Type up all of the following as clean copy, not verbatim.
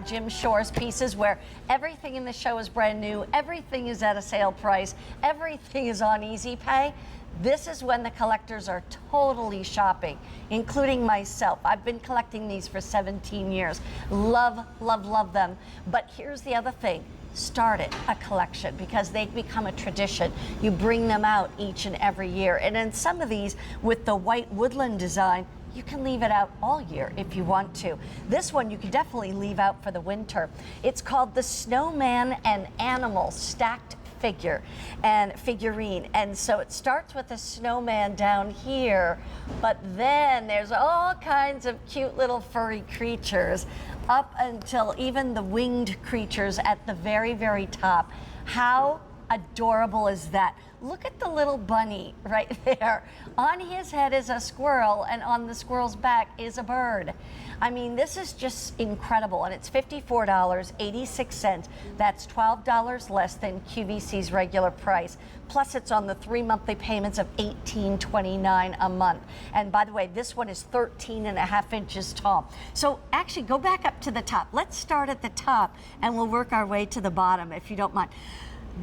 about Jim Shore's pieces where everything in the show is brand new, everything is at a sale price, everything is on Easy Pay. This is when the collectors are totally shopping, including myself. I've been collecting these for 17 years. Love, love, love them. But here's the other thing. Start it, a collection, because they become a tradition. You bring them out each and every year. And in some of these, with the white woodland design, you can leave it out all year if you want to. This one you can definitely leave out for the winter. It's called the Snowman and Animal Stacked Figurine. And so it starts with a snowman down here, but then there's all kinds of cute little furry creatures up until even the winged creatures at the very, very top. How adorable is that? Look at the little bunny right there. On his head is a squirrel, and on the squirrel's back is a bird. I mean, this is just incredible, and it's $54.86. That's $12 less than QVC's regular price. Plus, it's on the 3 monthly payments of $18.29 a month. And by the way, this one is 13.5 inches tall. So actually, go back up to the top. Let's start at the top, and we'll work our way to the bottom, if you don't mind.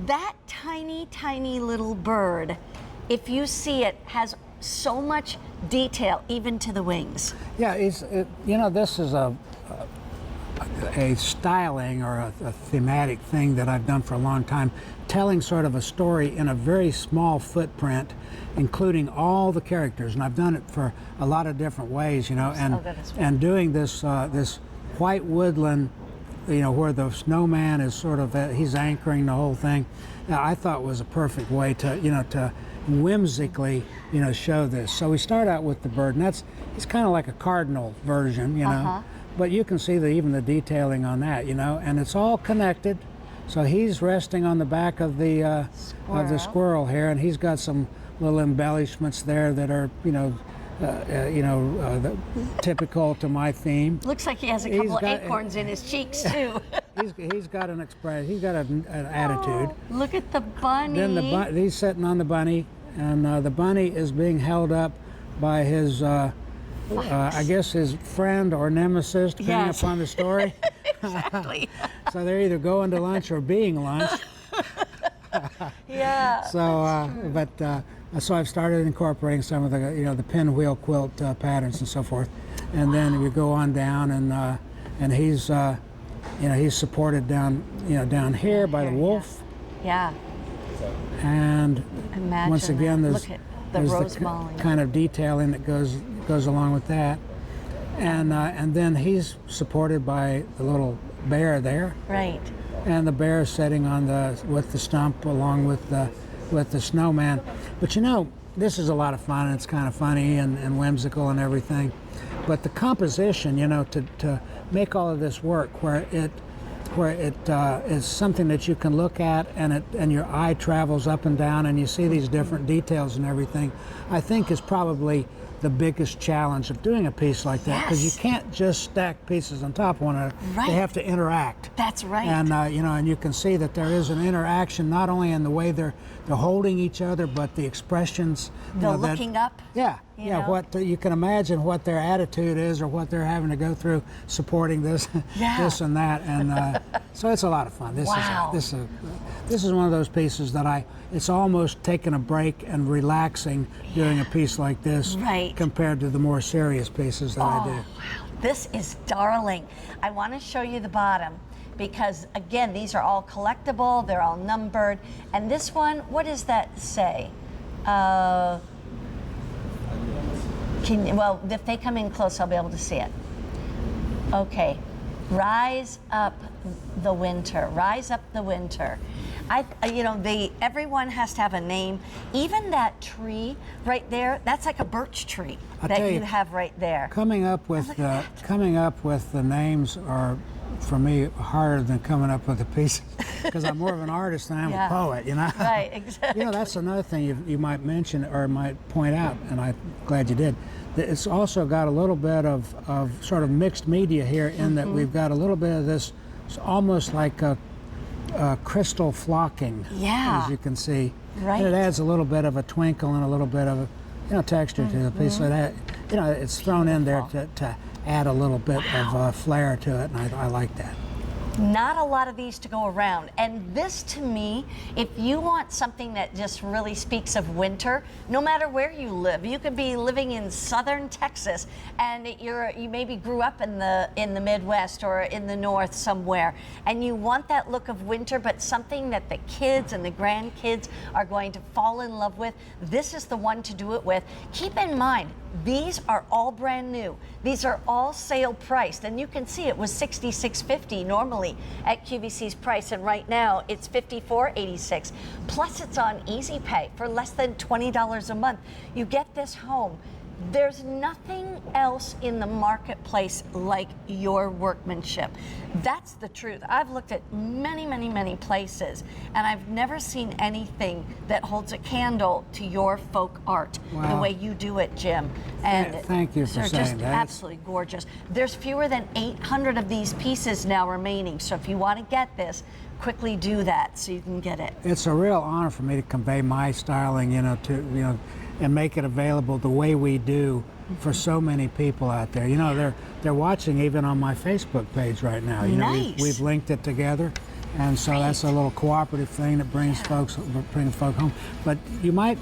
That tiny, tiny little bird, if you see it, has so much detail, even to the wings. Yeah, you know, this is a styling or a thematic thing that I've done for a long time, telling sort of a story in a very small footprint, including all the characters. And I've done it for a lot of different ways, you know, and doing this this white woodland, you know, where the snowman is sort of, he's anchoring the whole thing. I thought was a perfect way to, you know, to whimsically, you know, show this. So we start out with the bird, and it's kind of like a cardinal version, you know, but you can see even the detailing on that, you know, and it's all connected. So he's resting on the back of the squirrel here, and he's got some little embellishments there that are, typical to my theme. Looks like he has a couple of acorns in his cheeks too. he's got an expression. He's got an attitude. Oh, look at the bunny. Then he's sitting on the bunny, and the bunny is being held up by his, I guess, his friend or nemesis, depending upon the story. Exactly. So they're either going to lunch or being lunch. Yeah. So, so I've started incorporating some of the, the pinwheel quilt patterns and so forth, and then we go on down, and he's, he's supported down, down here by the wolf. Yeah. And imagine once again, that. there's Look at the kind of detailing that goes along with that, and then he's supported by the little bear there. Right. And the bear is sitting on with the stump along with the snowman. But this is a lot of fun, and it's kind of funny and whimsical and everything. But the composition, to make all of this work, where it is something that you can look at, and your eye travels up and down, and you see these different details and everything, I think is probably the biggest challenge of doing a piece like that, because you can't just stack pieces on top of one another. Right. They have to interact. That's right. And and you can see that there is an interaction, not only in the way they're holding each other, but the expressions. The looking up. Yeah, what you can imagine what their attitude is, or what they're having to go through supporting this, this and that, and so it's a lot of fun. This is one of those pieces that it's almost taking a break and relaxing doing a piece like this, compared to the more serious pieces that I do. Wow. This is darling. I want to show you the bottom, because again, these are all collectible, they're all numbered. And this one, what does that say? Well, if they come in close, I'll be able to see it. Okay, rise up the winter, rise up the winter. Everyone has to have a name. Even that tree right there, that's like a birch tree that you have right there. Coming up with the names are, for me, harder than coming up with the pieces, because I'm more of an artist than I'm a poet, Right, exactly. That's another thing you might mention or might point out, and I'm glad you did. It's also got a little bit of sort of mixed media here, in that we've got a little bit of this, it's almost like a crystal flocking, as you can see. Right. And it adds a little bit of a twinkle and a little bit of a texture to the piece. So that it's thrown in there to add a little bit of flair to it, and I like that. Not a lot of these to go around. And this, to me, if you want something that just really speaks of winter, no matter where you live, you could be living in southern Texas and you maybe grew up in the Midwest or in the North somewhere, and you want that look of winter, but something that the kids and the grandkids are going to fall in love with. This is the one to do it with. Keep in mind, these are all brand new. These are all sale priced, and you can see it was $66.50 normally at QVC's price, and right now it's $54.86. Plus, it's on Easy Pay for less than $20 a month. You get this home. There's nothing else in the marketplace like your workmanship. That's the truth. I've looked at many, many, many places, and I've never seen anything that holds a candle to your folk art the way you do it, Jim. And thank you for they're saying just that. absolutely gorgeous. There's fewer than 800 of these pieces now remaining, so if you want to get this, quickly do that so you can get it. It's a real honor for me to convey my styling, and make it available the way we do for so many people out there. They're watching even on my Facebook page right now. Nice. We've linked it together, and so that's a little cooperative thing that brings folk home. But you might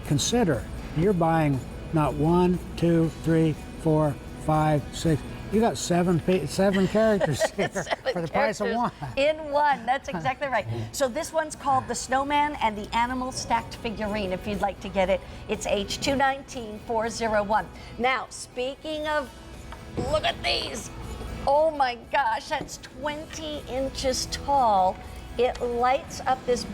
consider you're buying not 1, 2, 3, 4, 5, 6. You got seven characters here for the price of one. In one, that's exactly right. So this one's called the Snowman and the Animal Stacked Figurine. If you'd like to get it, it's H219401. Now, speaking of, look at these. Oh my gosh, that's 20 inches tall. It lights up this